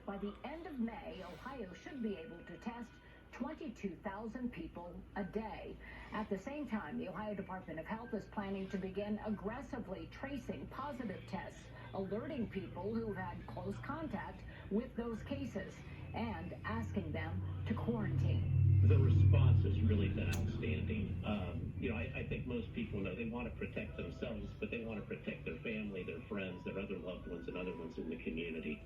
By the end of May, Ohio should be able to test 22,000 people a day. At the same time, the Ohio Department of Health is planning to begin aggressively tracing positive tests, alerting people who've had close contact with those cases and asking them to quarantine. The response has really been outstanding. I think most people know they want to protect themselves, but they want to protect their family, their friends, their other loved ones, and other ones in the community.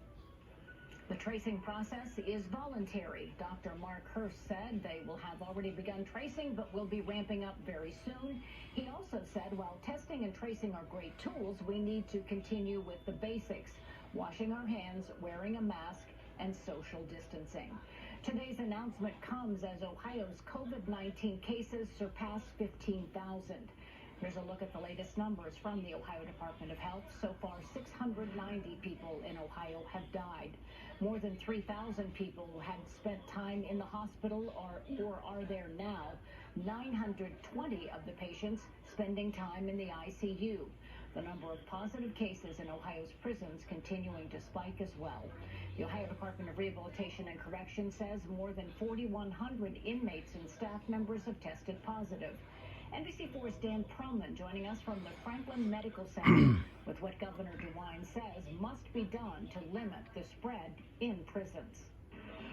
The tracing process is voluntary. Dr. Mark Hurst said they will have already begun tracing, but will be ramping up very soon. He also said while testing and tracing are great tools, we need to continue with the basics: washing our hands, wearing a mask, and social distancing. Today's announcement comes as Ohio's COVID-19 cases surpass 15,000. Here's a look at the latest numbers from the Ohio Department of Health. So far, 690 people in Ohio have died. More than 3,000 people had spent time in the hospital or are there now. 920 of the patients spending time in the ICU. The number of positive cases in Ohio's prisons continuing to spike as well. The Ohio Department of Rehabilitation and Correction says more than 4,100 inmates and staff members have tested positive. NBC4's Dan Perlman joining us from the Franklin Medical Center with what Governor DeWine says must be done to limit the spread in prisons.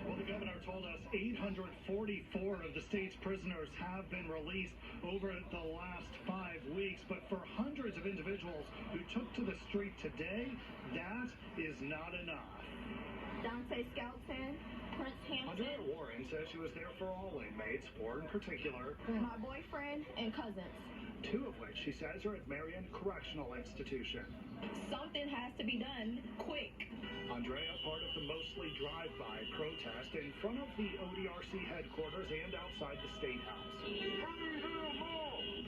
Well, the governor told us 844 of the state's prisoners have been released over the last 5 weeks. But for hundreds of individuals who took to the street today, that is not enough. Dante Skelton, Prince Hampton. Andrea Warren says she was there for all inmates, 4 in particular. My boyfriend and cousins. 2 of which she says are at Marion Correctional Institution. Something has to be done quick. Andrea, part of the mostly drive-by protest in front of the ODRC headquarters and outside the State House.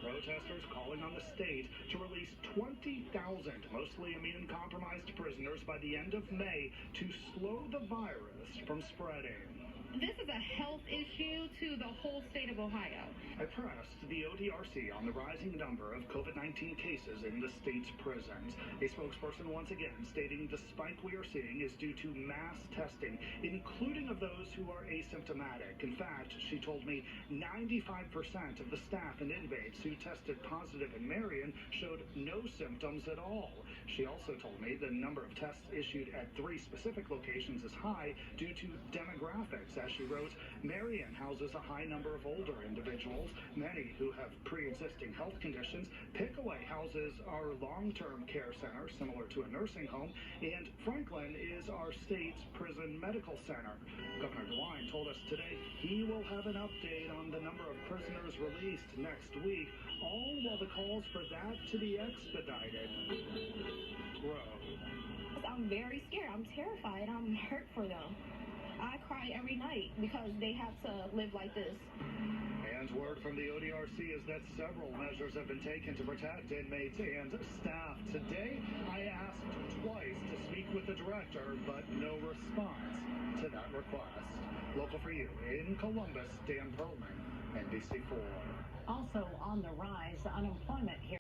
Protesters calling on the state to release 20,000 mostly immune-compromised prisoners by the end of May to slow the virus from spreading. This is a health issue to the whole state of Ohio. I pressed the ODRC on the rising number of COVID-19 cases in the state's prisons. A spokesperson once again stating the spike we are seeing is due to mass testing, including of those who are asymptomatic. In fact, she told me 95% of the staff and inmates who tested positive in Marion showed no symptoms at all. She also told me the number of tests issued at 3 specific locations is high due to demographics. As she wrote, Marion houses a high number of older individuals, many who have pre-existing health conditions. Pickaway houses our long-term care center, similar to a nursing home, and Franklin is our state's prison medical center. Governor DeWine told us today he will have an update on the number of prisoners released next week, all while the calls for that to be expedited grow. I'm very scared. I'm terrified. I'm hurt for them. I cry every night because they have to live like this. And word from the ODRC is that several measures have been taken to protect inmates and staff. Today, I asked twice to speak with the director, but no response to that request. Local for you in Columbus, Dan Perlman, NBC4. Also on the rise, unemployment here.